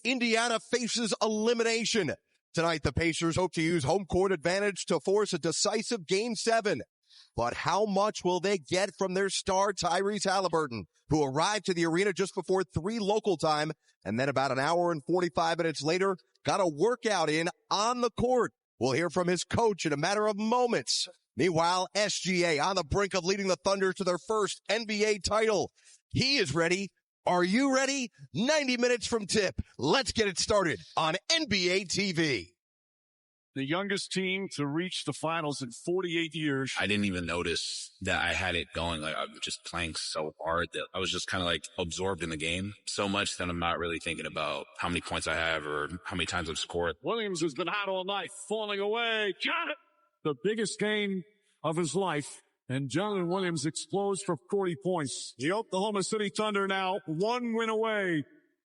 Indiana faces elimination. Tonight, the Pacers hope to use home court advantage to force a decisive Game 7. But how much will they get from their star Tyrese Haliburton, who arrived to the arena just before 3 local time, and then about an hour and 45 minutes later, got a workout in on the court? We'll hear from his coach in a matter of moments. Meanwhile, SGA on the brink of leading the Thunder to their first NBA title. He is ready. Are you ready? 90 minutes from tip. Let's get it started on NBA TV. The youngest team to reach the finals in 48 years. I didn't even notice that I had it going. Like, I'm just playing so hard that I was just kind of like absorbed in the game so much that I'm not really thinking about how many points I have or how many times I've scored. Williams has been hot all night, falling away. Got it! The biggest game of his life. And Jonathan Williams explodes for 40 points. The Oklahoma City Thunder now 1 win away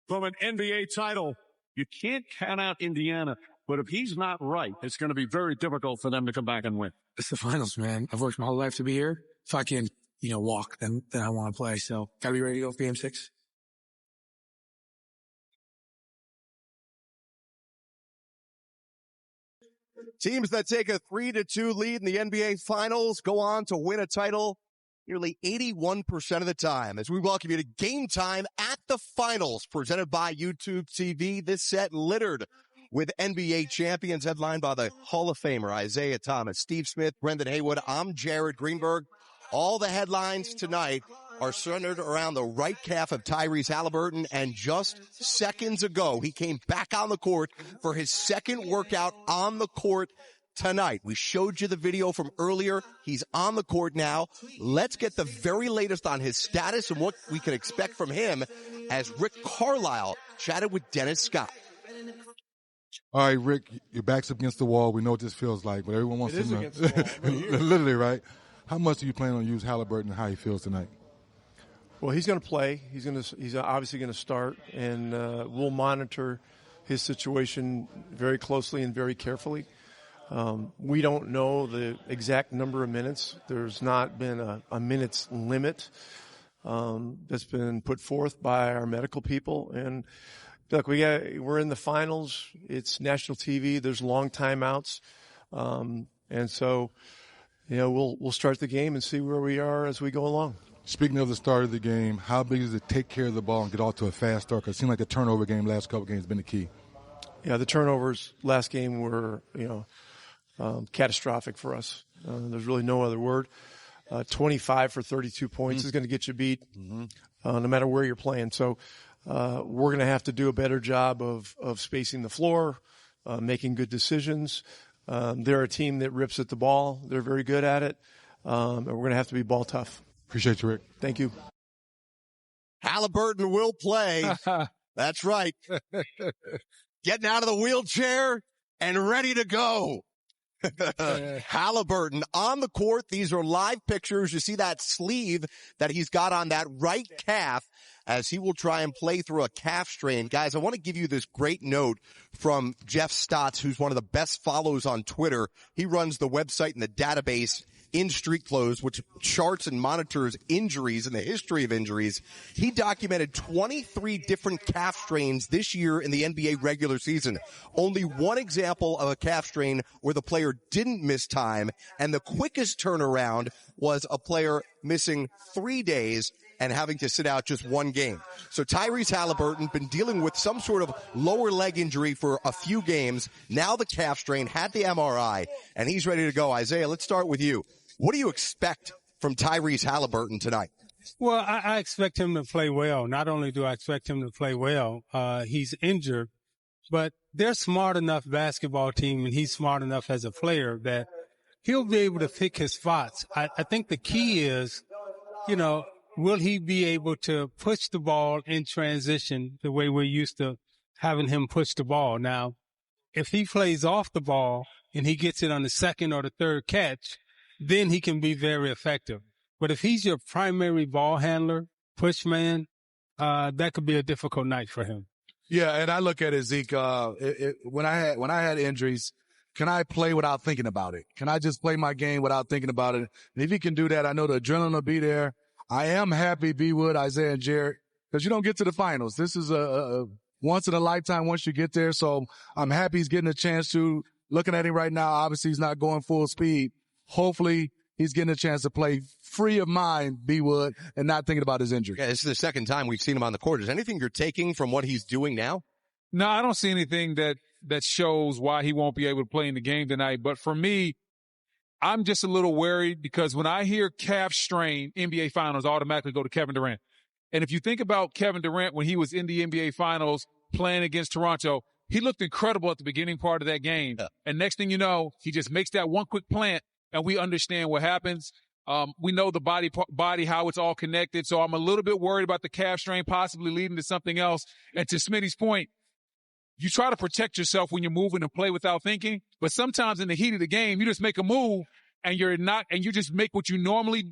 from an NBA title. You can't count out Indiana, but if he's not right, it's going to be very difficult for them to come back and win. It's the finals, man. I've worked my whole life to be here. If I can, walk, then I want to play. So gotta be ready to go for Game 6. Teams that take a 3-2 lead in the NBA Finals go on to win a title nearly 81% of the time. As we welcome you to Game Time at the Finals, presented by YouTube TV. This set littered with NBA champions, headlined by the Hall of Famer Isiah Thomas, Steve Smith, Brendan Haywood. I'm Jared Greenberg. All the headlines tonight are centered around the right calf of Tyrese Haliburton, and just seconds ago, he came back on the court for his second workout on the court tonight. We showed you the video from earlier. He's on the court now. Let's get the very latest on his status and what we can expect from him as Rick Carlisle chatted with Dennis Scott. All right, Rick, your back's up against the wall. We know what this feels like, but everyone wants to know. Against the wall. Literally, right? How much do you plan on use Haliburton and how he feels tonight? Well, he's going to play. He's obviously going to start, and we'll monitor his situation very closely and very carefully. We don't know the exact number of minutes. There's not been a minutes limit that's been put forth by our medical people. And look, we're in the finals. It's national TV. There's long timeouts, and so we'll start the game and see where we are as we go along. Speaking of the start of the game, how big is it to take care of the ball and get off to a fast start? Because it seemed like the turnover game last couple games has been the key. Yeah, the turnovers last game were, catastrophic for us. There's really no other word. 25 for 32 points is going to get you beat no matter where you're playing. So we're going to have to do a better job of spacing the floor, making good decisions. They're a team that rips at the ball. They're very good at it. And we're going to have to be ball tough. Appreciate you, Rick. Thank you. Haliburton will play. That's right. Getting out of the wheelchair and ready to go. Haliburton on the court. These are live pictures. You see that sleeve that he's got on that right calf as he will try and play through a calf strain. Guys, I want to give you this great note from Jeff Stotts, who's one of the best follows on Twitter. He runs the website and the database In Street Clothes, which charts and monitors injuries and the history of injuries. He documented 23 different calf strains this year in the NBA regular season. Only one example of a calf strain where the player didn't miss time, and the quickest turnaround was a player missing 3 days and having to sit out just one game. So Tyrese Haliburton been dealing with some sort of lower leg injury for a few games. Now the calf strain, had the MRI, and he's ready to go. Isiah, let's start with you. What do you expect from Tyrese Haliburton tonight? Well, I expect him to play well. Not only do I expect him to play well, he's injured, but they're smart enough basketball team, and he's smart enough as a player that he'll be able to pick his spots. I think the key is, will he be able to push the ball in transition the way we're used to having him push the ball? Now, if he plays off the ball and he gets it on the second or the third catch, then he can be very effective. But if he's your primary ball handler, push man, that could be a difficult night for him. Yeah, and I look at it, Zeke, when I had injuries, can I play without thinking about it? Can I just play my game without thinking about it? And if he can do that, I know the adrenaline will be there. I am happy, B. Wood, Isiah, and Jared, because you don't get to the finals. This is a once in a lifetime once you get there. So I'm happy he's getting a chance to. Looking at him right now, obviously he's not going full speed. Hopefully he's getting a chance to play free of mind, B-Wood, and not thinking about his injury. Yeah, this is the second time we've seen him on the court. Is anything you're taking from what he's doing now? No, I don't see anything that shows why he won't be able to play in the game tonight. But for me, I'm just a little worried because when I hear calf strain, NBA Finals automatically go to Kevin Durant. And if you think about Kevin Durant when he was in the NBA Finals playing against Toronto, he looked incredible at the beginning part of that game. Yeah. And next thing you know, he just makes that one quick plant, and we understand what happens. We know the body, how it's all connected. So I'm a little bit worried about the calf strain possibly leading to something else. And to Smitty's point, you try to protect yourself when you're moving and play without thinking. But sometimes in the heat of the game, you just make a move and you just make what you normally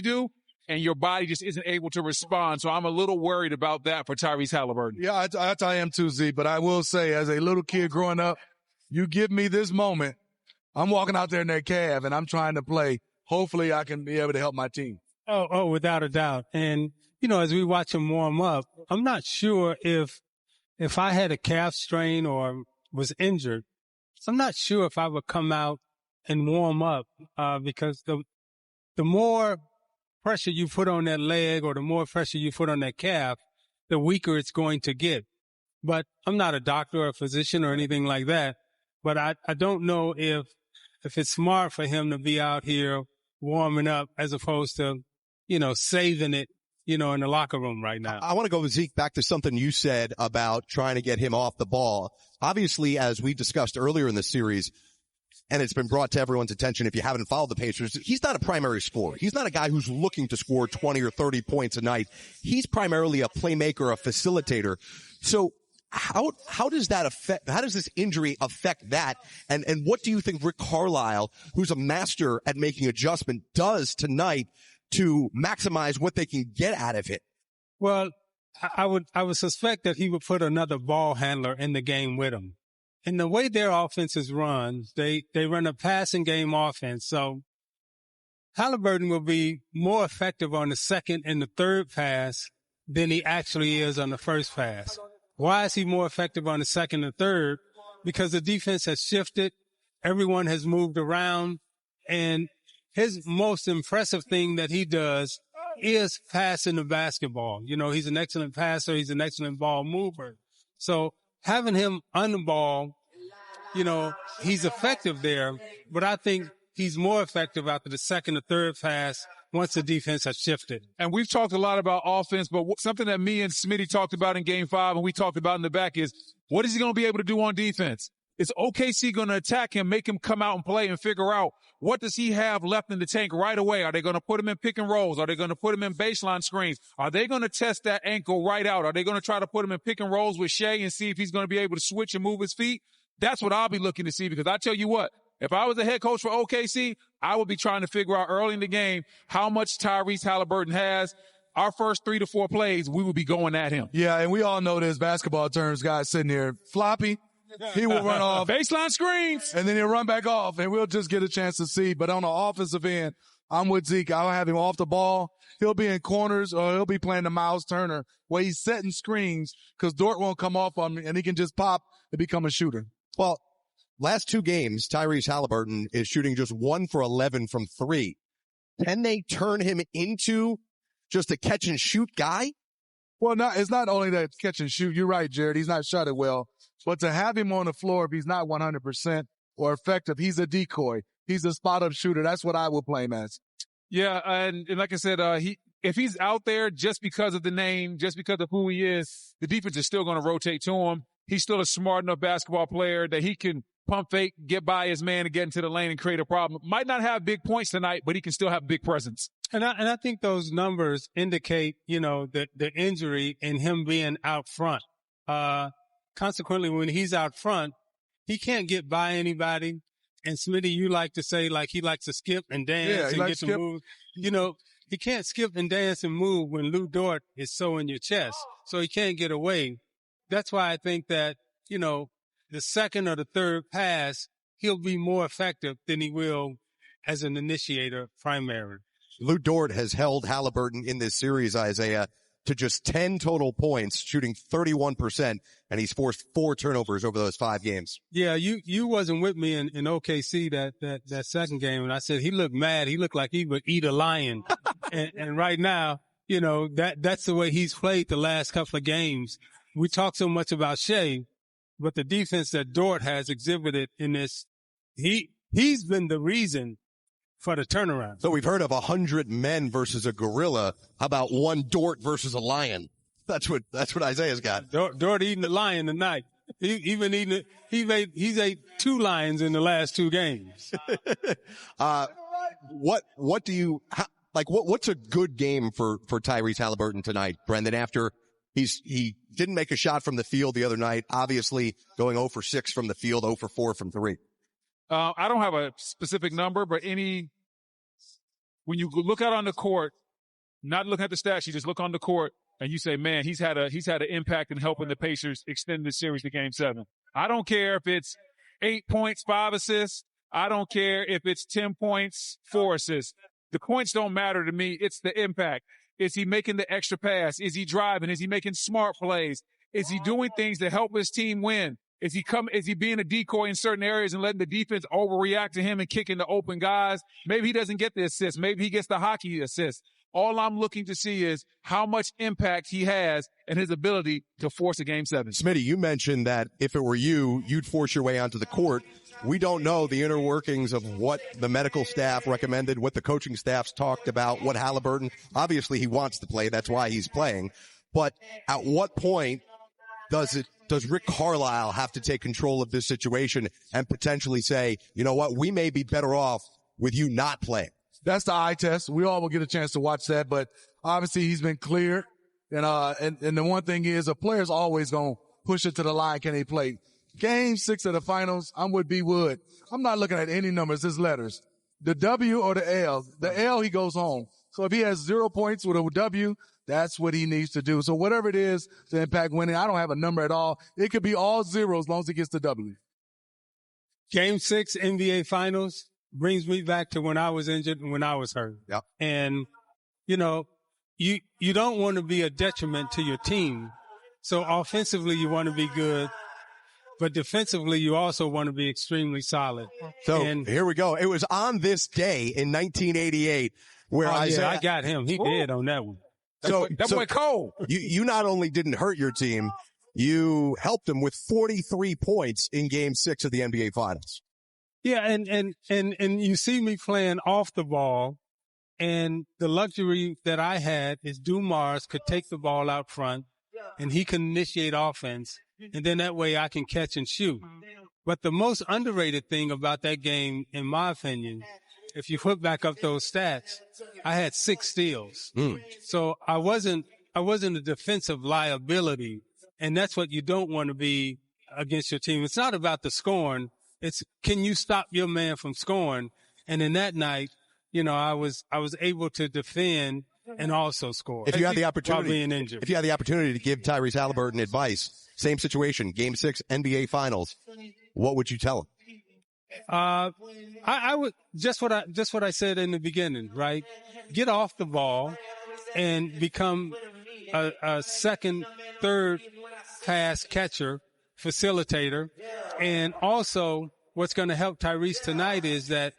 do. And your body just isn't able to respond. So I'm a little worried about that for Tyrese Haliburton. Yeah, I am too, Z. But I will say, as a little kid growing up, you give me this moment, I'm walking out there in that calf, and I'm trying to play. Hopefully I can be able to help my team. Oh, without a doubt. And, as we watch him warm up, I'm not sure if I had a calf strain or was injured, I'm not sure if I would come out and warm up because the more pressure you put on that leg or the more pressure you put on that calf, the weaker it's going to get. But I'm not a doctor or a physician or anything like that. But I don't know if it's smart for him to be out here warming up as opposed to, saving it, in the locker room right now. I want to go with Zeke back to something you said about trying to get him off the ball. Obviously, as we discussed earlier in the series, and it's been brought to everyone's attention if you haven't followed the Pacers, he's not a primary scorer. He's not a guy who's looking to score 20 or 30 points a night. He's primarily a playmaker, a facilitator. So how does this injury affect that? And what do you think Rick Carlisle, who's a master at making adjustment, does tonight to maximize what they can get out of it? Well, I would suspect that he would put another ball handler in the game with him. And the way their offense is run, they run a passing game offense. So Haliburton will be more effective on the second and the third pass than he actually is on the first pass. Why is he more effective on the second and third? Because the defense has shifted. Everyone has moved around. And his most impressive thing that he does is passing the basketball. He's an excellent passer. He's an excellent ball mover. So having him on the ball, he's effective there, but I think he's more effective after the second or third pass once the defense has shifted. And we've talked a lot about offense, but something that me and Smitty talked about in Game 5 and we talked about in the back is, what is he going to be able to do on defense? Is OKC going to attack him, make him come out and play and figure out what does he have left in the tank right away? Are they going to put him in pick and rolls? Are they going to put him in baseline screens? Are they going to test that ankle right out? Are they going to try to put him in pick and rolls with Shea and see if he's going to be able to switch and move his feet? That's what I'll be looking to see, because I tell you what, if I was the head coach for OKC, I would be trying to figure out early in the game how much Tyrese Haliburton has. Our first 3 to 4 plays, we would be going at him. Yeah, and we all know this basketball terms, guys sitting here floppy. He will run off. Baseline screens. And then he'll run back off, and we'll just get a chance to see. But on the offensive end, I'm with Zeke. I'll have him off the ball. He'll be in corners, or he'll be playing the Miles Turner, where he's setting screens because Dort won't come off on me, and he can just pop and become a shooter. Well, last 2 games, Tyrese Haliburton is shooting just 1 for 11 from 3. Can they turn him into just a catch and shoot guy? Well, it's not only that catch and shoot. You're right, Jared. He's not shot it well. But to have him on the floor, if he's not 100% or effective, he's a decoy. He's a spot-up shooter. That's what I will play him as. Yeah, and like I said, if he's out there just because of the name, just because of who he is, the defense is still going to rotate to him. He's still a smart enough basketball player that he can pump fake, get by his man, and get into the lane and create a problem. Might not have big points tonight, but he can still have big presence. And I think those numbers indicate, the injury and him being out front. Consequently, when he's out front, he can't get by anybody. And Smitty, you like to say, he likes to skip and dance and get to move. He can't skip and dance and move when Lou Dort is so in your chest. So he can't get away. That's why I think that, the second or the third pass, he'll be more effective than he will as an initiator primary. Lou Dort has held Haliburton in this series, Isaiah, to just 10 total points, shooting 31%, and he's forced 4 turnovers over those 5 games. Yeah, you wasn't with me in OKC that second game, and I said he looked mad. He looked like he would eat a lion. and right now, that's the way he's played the last couple of games. We talk so much about Shea, but the defense that Dort has exhibited in this, he's been the reason for the turnaround. So we've heard of 100 men versus a gorilla. How about 1 Dort versus a lion? That's what Isaiah's got. Dort eating the lion tonight. He's ate 2 lions in the last 2 games. What's a good game for Tyrese Haliburton tonight, Brendan, after he didn't make a shot from the field the other night, obviously going 0 for 6 from the field, 0 for 4 from 3. I don't have a specific number, but when you look out on the court, not looking at the stats, you just look on the court and you say, man, he's had an impact in helping the Pacers extend the series to Game 7. I don't care if it's 8 points, 5 assists. I don't care if it's 10 points, 4 assists. The points don't matter to me. It's the impact. Is he making the extra pass? Is he driving? Is he making smart plays? Is he doing things to help his team win? Is he being a decoy in certain areas and letting the defense overreact to him and kicking the open guys? Maybe he doesn't get the assist. Maybe he gets the hockey assist. All I'm looking to see is how much impact he has and his ability to force a Game 7. Smitty, you mentioned that if it were you, you'd force your way onto the court. We don't know the inner workings of what the medical staff recommended, what the coaching staffs talked about, what Haliburton, obviously he wants to play. That's why he's playing. But at what point does Rick Carlisle have to take control of this situation and potentially say, you know what, we may be better off with you not playing? That's the eye test. We all will get a chance to watch that, but obviously he's been cleared. And the one thing is a player's always going to push it to the line. Can he play? Game 6 of the finals, I'm with B. Wood. I'm not looking at any numbers, it's letters. The W or the L. The L, he goes home. So if he has 0 points with a W, that's what he needs to do. So whatever it is to impact winning, I don't have a number at all. It could be all 0 as long as he gets the W. Game 6 NBA Finals brings me back to when I was injured and when I was hurt. Yep. And, you don't want to be a detriment to your team. So offensively, you want to be good. But defensively, you also want to be extremely solid. So here we go. It was on this day in 1988 where Isaiah. I got him. He did on that one. So that boy Cole. You not only didn't hurt your team, you helped them with 43 points in Game 6 of the NBA Finals. Yeah, and you see me playing off the ball, and the luxury that I had is Dumars could take the ball out front, and he can initiate offense, and then that way I can catch and shoot. But the most underrated thing about that game, in my opinion, if you put back up those stats, I had 6 steals. So I wasn't a defensive liability, and that's what you don't want to be against your team. It's not about the scoring. It's, can you stop your man from scoring? And in that night, I was able to defend and also score. If you had the while being injured. if you had the opportunity to give Tyrese Haliburton advice, same situation, Game 6 NBA Finals, what would you tell him? I would just what I said in the beginning, right? Get off the ball and become a second, third pass catcher, facilitator. And also what's going to help Tyrese tonight is that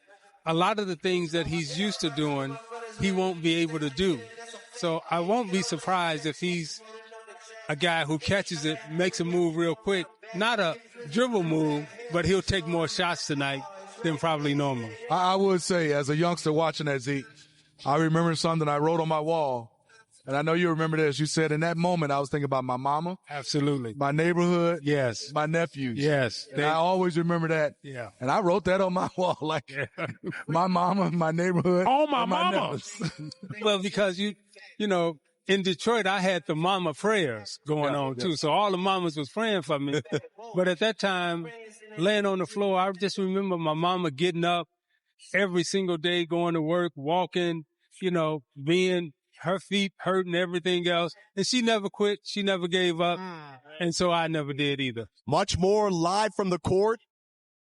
a lot of the things that he's used to doing, he won't be able to do. So I won't be surprised if he's a guy who catches it, makes a move real quick, not a dribble move, but he'll take more shots tonight than probably normal. I would say, as a youngster watching that, Zeke, I remember something I wrote on my wall. And I know you remember this. You said in that moment, I was thinking about my mama. Absolutely. My neighborhood. Yes. My nephews. Yes. And I always remember that. Yeah. And I wrote that on my wall, like my mama, my neighborhood. Oh, my mama. Well, because in Detroit, I had the mama prayers going on too. So all the mamas was praying for me. But at that time, laying on the floor, I just remember my mama getting up every single day, going to work, walking, being her feet hurting, everything else. And she never quit. She never gave up. And so I never did either. Much more live from the court